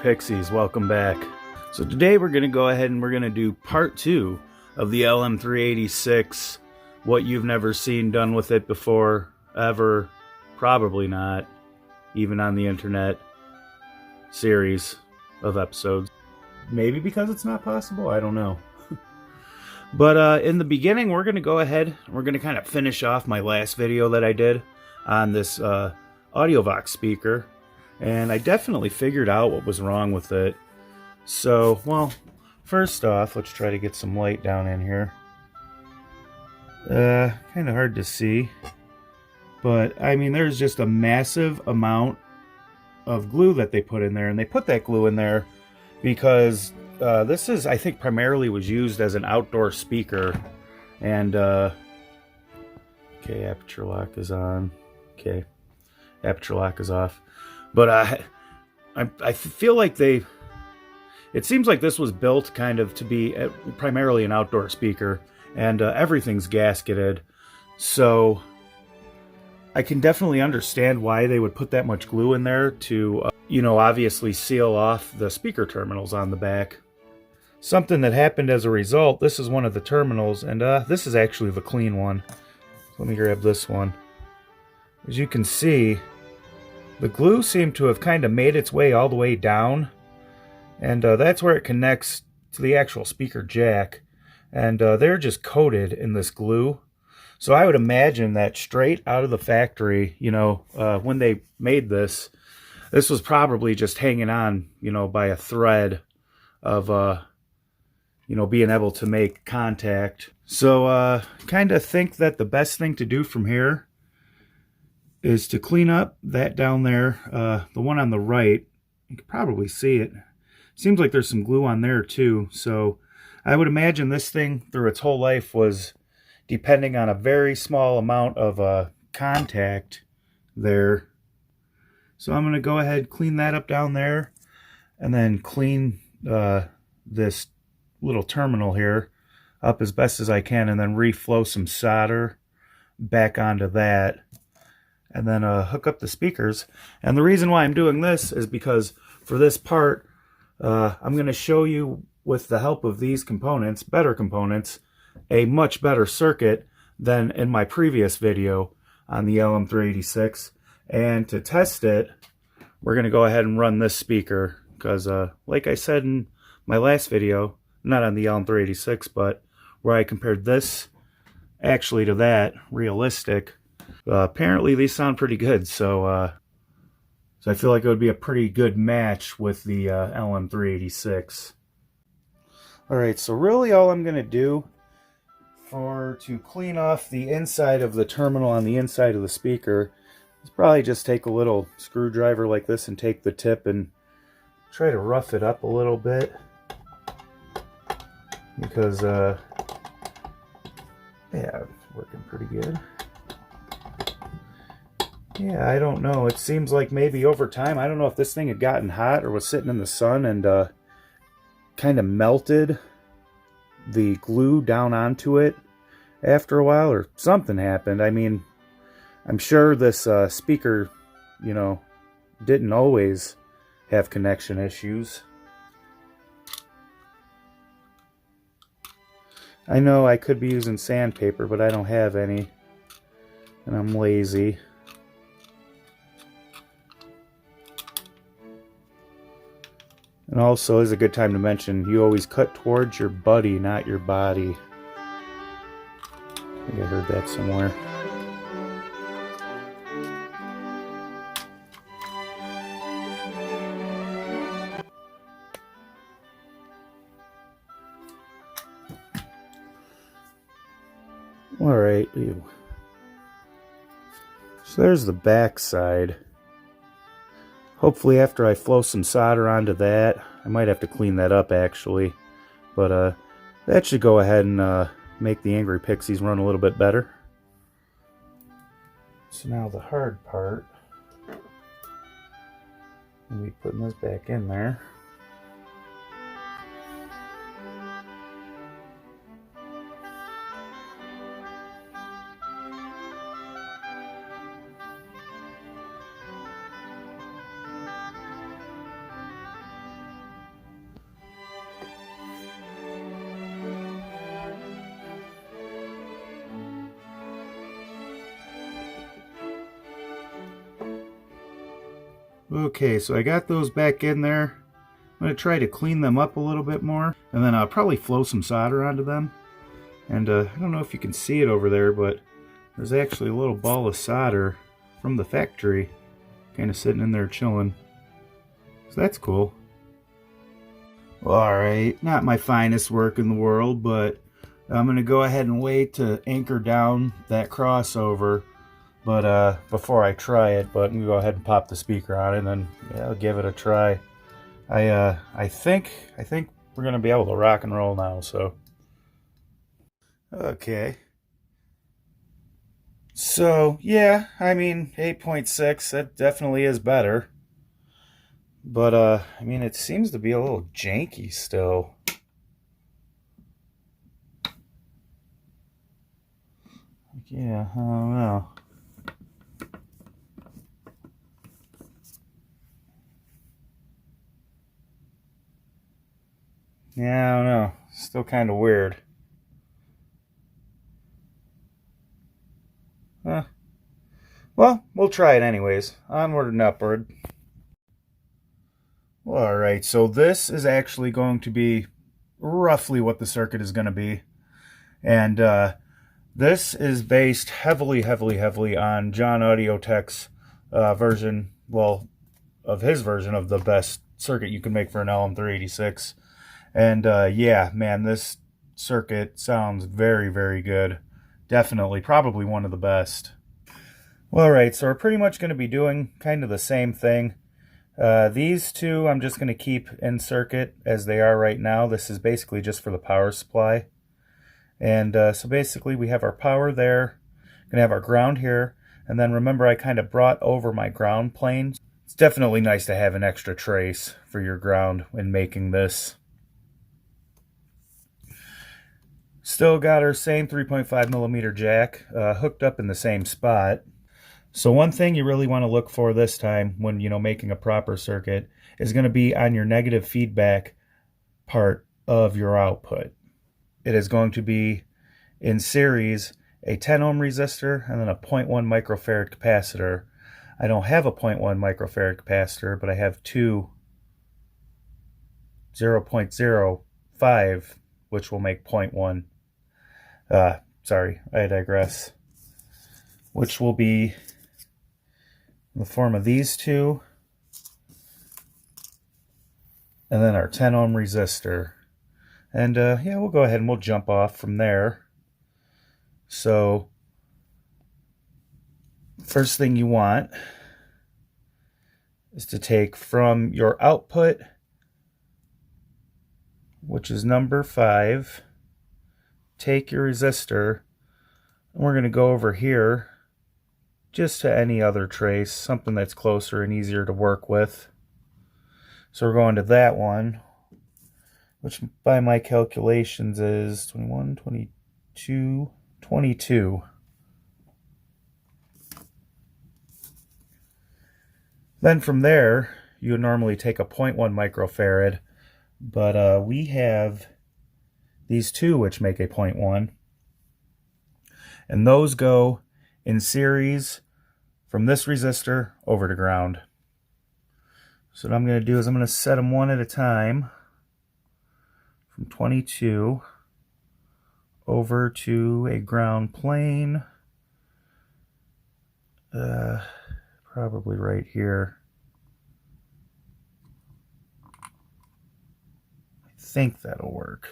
Pixies, welcome back. So today we're going to go ahead and we're going to do part 2 of the LM386, what you've never seen done with it before, ever, probably not, even on the internet, series of episodes. Maybe because it's not possible, I don't know. But in the beginning, we're going to go ahead, we're going to kind of finish off my last video that I did on this audiovox speaker. And I definitely figured out what was wrong with it. So, well, first off, let's try to get some light down in here. Kind of hard to see. But, I mean, there's just a massive amount of glue that they put in there. And they put that glue in there because this is, I think, primarily was used as an outdoor speaker. And, okay, aperture lock is on. Okay, aperture lock is off. But I feel like it seems like this was built kind of to be primarily an outdoor speaker, and everything's gasketed. So I can definitely understand why they would put that much glue in there to, you know, obviously seal off the speaker terminals on the back. Something that happened as a result, this is one of the terminals, and this is actually the clean one. So let me grab this one. As you can see, the glue seemed to have kind of made its way all the way down, and that's where it connects to the actual speaker jack, and they're just coated in this glue. So I would imagine that straight out of the factory, you know, when they made this was probably just hanging on, you know, by a thread of, you know, being able to make contact. So kind of think that the best thing to do from here is to clean up that down there, the one on the right. You can probably see it. Seems like there's some glue on there too. So I would imagine this thing through its whole life was depending on a very small amount of contact there. So I'm going to go ahead, clean that up down there, and then clean this little terminal here up as best as I can, and then reflow some solder back onto that. And then hook up the speakers. And the reason why I'm doing this is because for this part, I'm going to show you, with the help of these components, better components, a much better circuit than in my previous video on the LM386. And to test it, we're going to go ahead and run this speaker. Because like I said in my last video, not on the LM386, but where I compared this actually to that, realistic, apparently these sound pretty good, so I feel like it would be a pretty good match with the LM386. Alright, so really all I'm going to do to clean off the inside of the terminal on the inside of the speaker is probably just take a little screwdriver like this and take the tip and try to rough it up a little bit. Because, yeah, it's working pretty good. Yeah, I don't know. It seems like maybe over time, I don't know if this thing had gotten hot or was sitting in the sun and kind of melted the glue down onto it after a while, or something happened. I mean, I'm sure this speaker, you know, didn't always have connection issues. I know I could be using sandpaper, but I don't have any, and I'm lazy. And also is a good time to mention, you always cut towards your buddy, not your body. I think I heard that somewhere. Alright, so there's the back side. Hopefully after I flow some solder onto that, I might have to clean that up actually, but that should go ahead and make the Angry Pixies run a little bit better. So now the hard part, I'll be putting this back in there. Okay, so I got those back in there. I'm going to try to clean them up a little bit more, and then I'll probably flow some solder onto them. And I don't know if you can see it over there, but there's actually a little ball of solder from the factory kind of sitting in there chilling. So that's cool. Well, alright, not my finest work in the world, but I'm going to go ahead and wait to anchor down that crossover. But before I try it, but I'm going to go ahead and pop the speaker on it, and then yeah, I'll give it a try. I think we're going to be able to rock and roll now, so. Okay. So, yeah, I mean, 8.6, that definitely is better. But, I mean, it seems to be a little janky still. Yeah, I don't know. Yeah, I don't know. Still kind of weird. Well, we'll try it anyways. Onward and upward. Well, alright, so this is actually going to be roughly what the circuit is going to be. And this is based heavily on John Audiotech's version, well, of his version of the best circuit you can make for an LM386. And yeah, man, this circuit sounds very good. Definitely, probably one of the best. Well, alright, so we're pretty much going to be doing kind of the same thing. These two I'm just going to keep in circuit as they are right now. This is basically just for the power supply. And so basically we have our power there, going to have our ground here, and then remember I kind of brought over my ground plane. It's definitely nice to have an extra trace for your ground when making this. Still got our same 3.5mm jack hooked up in the same spot. So one thing you really want to look for this time when, you know, making a proper circuit is going to be on your negative feedback part of your output. It is going to be in series a 10 ohm resistor and then a 0.1 microfarad capacitor. I don't have a 0.1 microfarad capacitor, but I have two 0.05, which will make 0.1. Sorry, I digress. Which will be in the form of these two, and then our 10 ohm resistor. And yeah, we'll go ahead and we'll jump off from there. So first thing you want is to take from your output, which is number 5, take your resistor, and we're going to go over here just to any other trace, something that's closer and easier to work with. So we're going to that one, which by my calculations is 21, 22, 22. Then from there, you would normally take a 0.1 microfarad, but we have these two which make a 0.1, and those go in series from this resistor over to ground. So what I'm going to do is I'm going to set them one at a time from 22 over to a ground plane, probably right here. I think that'll work.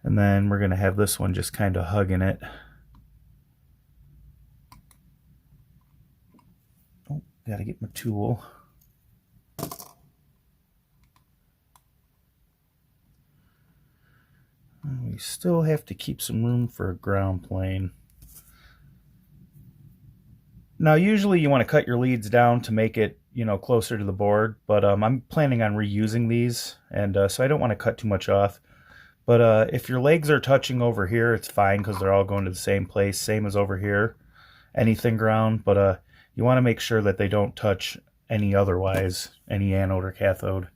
And then we're going to have this one just kind of hugging it. Oh, gotta get my tool. We still have to keep some room for a ground plane. Now usually you want to cut your leads down to make it, you know, closer to the board, but I'm planning on reusing these, and so I don't want to cut too much off. But if your legs are touching over here, it's fine because they're all going to the same place, same as over here, anything ground, but you want to make sure that they don't touch any otherwise, any anode or cathode.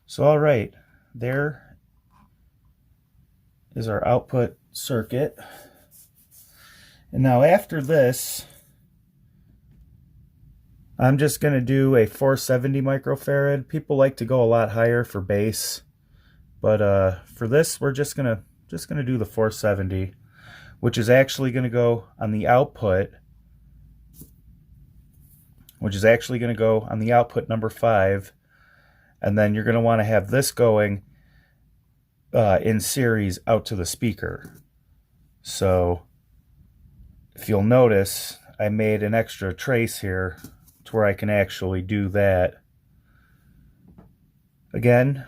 So all right, there is our output circuit. And now after this, I'm just going to do a 470 microfarad. People like to go a lot higher for bass, but for this we're just going to do the 470, which is actually going to go on the output, number 5, and then you're going to want to have this going in series out to the speaker. So if you'll notice, I made an extra trace here to where I can actually do that. Again,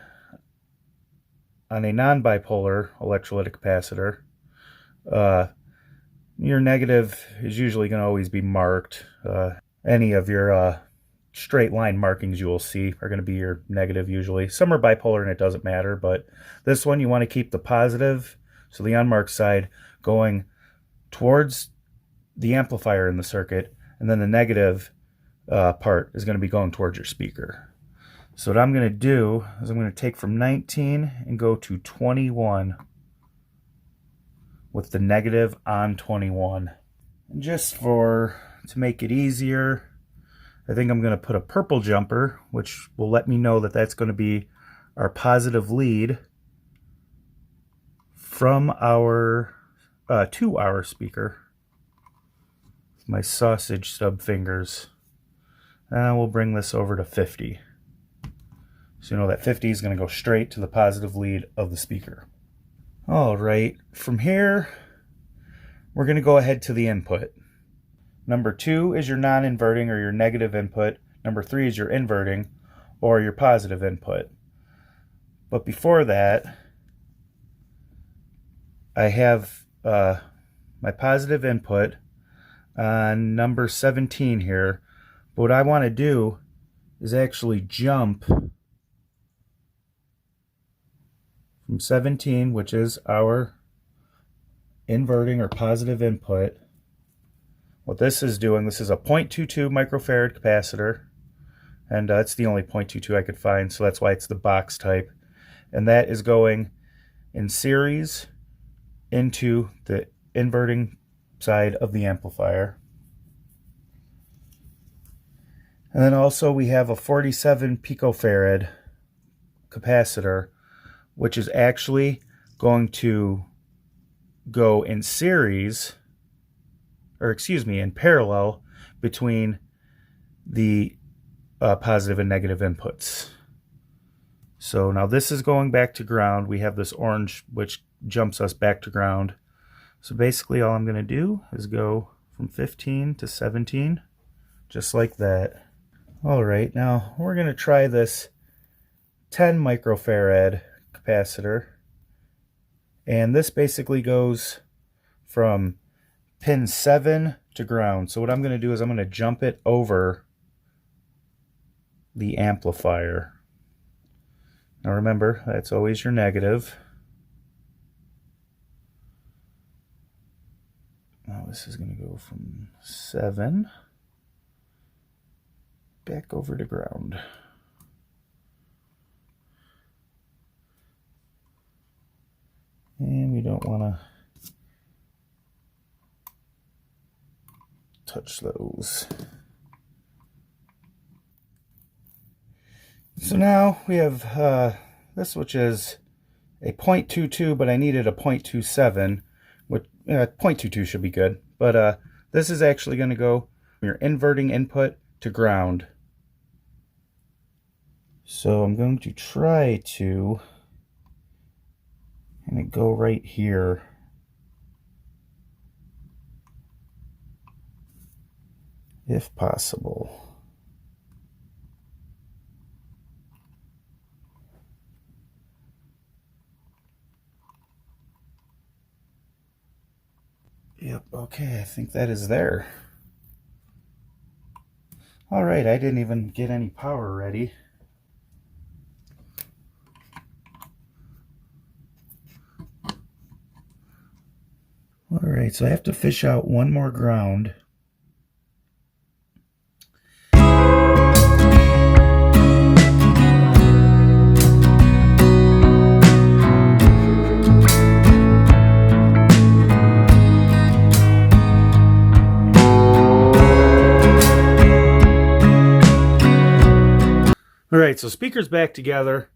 on a non-bipolar electrolytic capacitor, your negative is usually going to always be marked. Any of your straight line markings you will see are going to be your negative usually. Some are bipolar and it doesn't matter, but this one you want to keep the positive, so the unmarked side, going towards the amplifier in the circuit, and then the negative part is going to be going towards your speaker. So what I'm going to do is I'm going to take from 19 and go to 21 with the negative on 21. And just to make it easier, I think I'm going to put a purple jumper, which will let me know that that's going to be our positive lead from our to our speaker. My sausage stub fingers. And we'll bring this over to 50. So you know that 50 is going to go straight to the positive lead of the speaker. All right, from here, we're going to go ahead to the input. Number 2 is your non-inverting or your negative input. Number 3 is your inverting or your positive input. But before that, I have my positive input on number 17 here. But what I want to do is actually jump from 17, which is our inverting or positive input. What this is doing, this is a 0.22 microfarad capacitor, and it's the only 0.22 I could find, so that's why it's the box type. And that is going in series into the inverting side of the amplifier. And then also we have a 47 picofarad capacitor, which is actually going to go in series, or excuse me, in parallel between the positive and negative inputs. So now this is going back to ground. We have this orange which jumps us back to ground. So basically all I'm going to do is go from 15 to 17, just like that. All right, now we're going to try this 10 microfarad capacitor. And this basically goes from pin 7 to ground. So what I'm going to do is I'm going to jump it over the amplifier. Now remember, that's always your negative. Now this is going to go from 7 back over to ground. And we don't want to touch those. So now we have this, which is a 0.22, but I needed a 0.27, which 0.22 should be good. But this is actually going to go from your inverting input to ground. So I'm going to try to go right here. If possible. Yep, okay, I think that is there. All right, I didn't even get any power ready. All right, so I have to fish out one more ground. All right, so speaker's back together.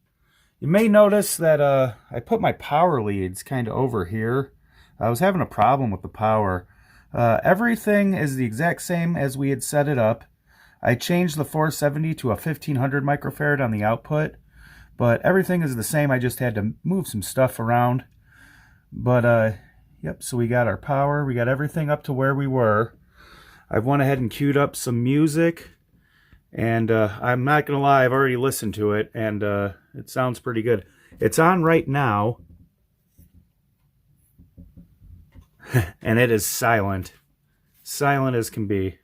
You may notice that I put my power leads kind of over here. I was having a problem with the power. Everything is the exact same as we had set it up. I changed the 470 to a 1500 microfarad on the output, but everything is the same. I just had to move some stuff around. But yep, so we got our power. We got everything up to where we were. I've went ahead and queued up some music. And I'm not going to lie, I've already listened to it, and it sounds pretty good. It's on right now, and it is silent. Silent as can be.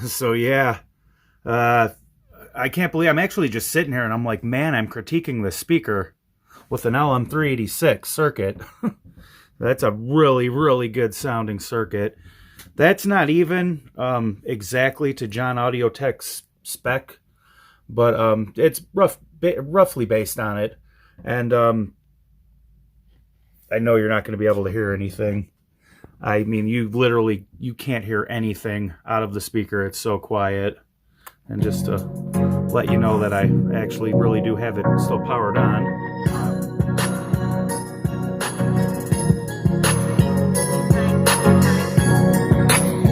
So yeah, I can't believe I'm actually just sitting here and I'm like, man, I'm critiquing the speaker with an LM386 circuit. That's a really, really good sounding circuit. That's not even exactly to John Audio Tech's spec, but it's roughly based on it. And I know you're not going to be able to hear anything. I mean, you can't hear anything out of the speaker. It's so quiet. And just to let you know that I actually really do have it still powered on.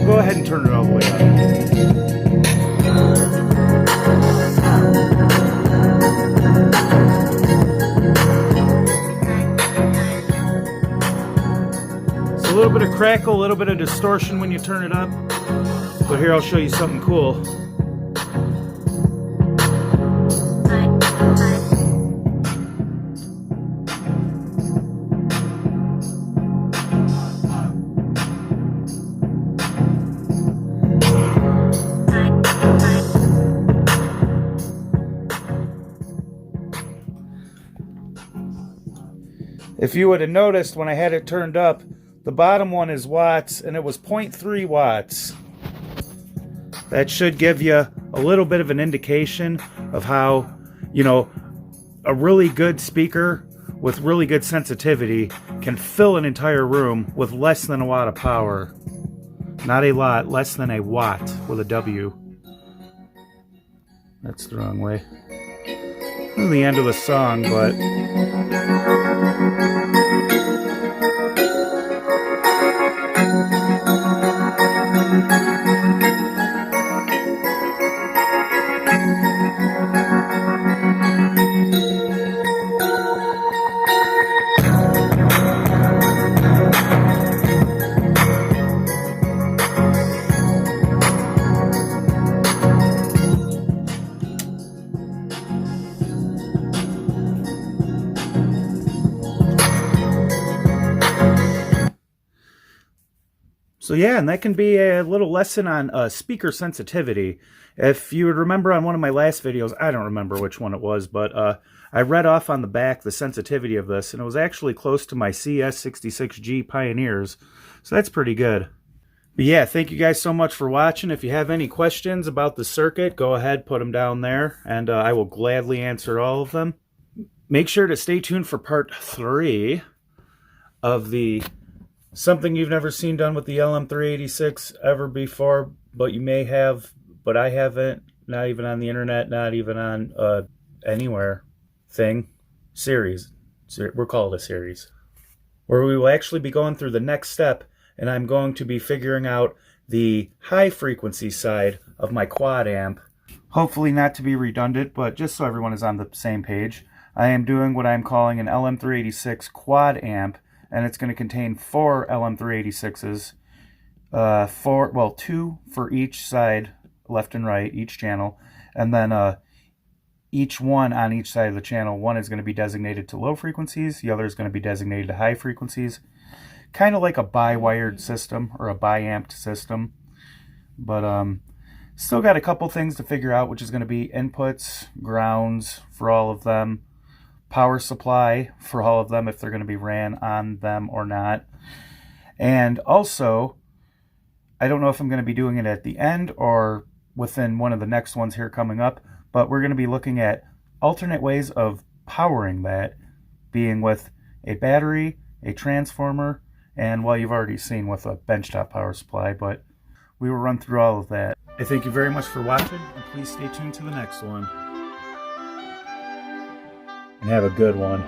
Go ahead and turn it all the way up. A little bit of crackle, a little bit of distortion when you turn it up. But here I'll show you something cool. If you would have noticed when I had it turned up, the bottom one is watts, and it was 0.3 watts. That should give you a little bit of an indication of how, you know, a really good speaker with really good sensitivity can fill an entire room with less than a watt of power. Not a lot, less than a watt with a W. That's the wrong way. This is the end of the song, but... So yeah, and that can be a little lesson on speaker sensitivity. If you would remember on one of my last videos, I don't remember which one it was, but I read off on the back the sensitivity of this, and it was actually close to my CS66G Pioneers, so that's pretty good. But yeah, thank you guys so much for watching. If you have any questions about the circuit, go ahead, put them down there, and I will gladly answer all of them. Make sure to stay tuned for part 3 of the something you've never seen done with the LM386 ever before, but you may have, but I haven't, not even on the internet, not even on anywhere series. We'll call it a series, where we will actually be going through the next step, and I'm going to be figuring out the high frequency side of my quad amp. Hopefully not to be redundant, but just so everyone is on the same page, I am doing what I'm calling an LM386 quad amp, and it's going to contain 4 LM386s, 2 for each side, left and right, each channel, and then each one on each side of the channel. One is going to be designated to low frequencies, the other is going to be designated to high frequencies. Kind of like a bi-wired system or a bi-amped system, but still got a couple things to figure out, which is going to be inputs, grounds for all of them, power supply for all of them if they're going to be ran on them or not. And also, I don't know if I'm going to be doing it at the end or within one of the next ones here coming up, but we're going to be looking at alternate ways of powering that, being with a battery, a transformer, and well, you've already seen with a benchtop power supply, but we will run through all of that. I thank you very much for watching, and please stay tuned to the next one. And have a good one.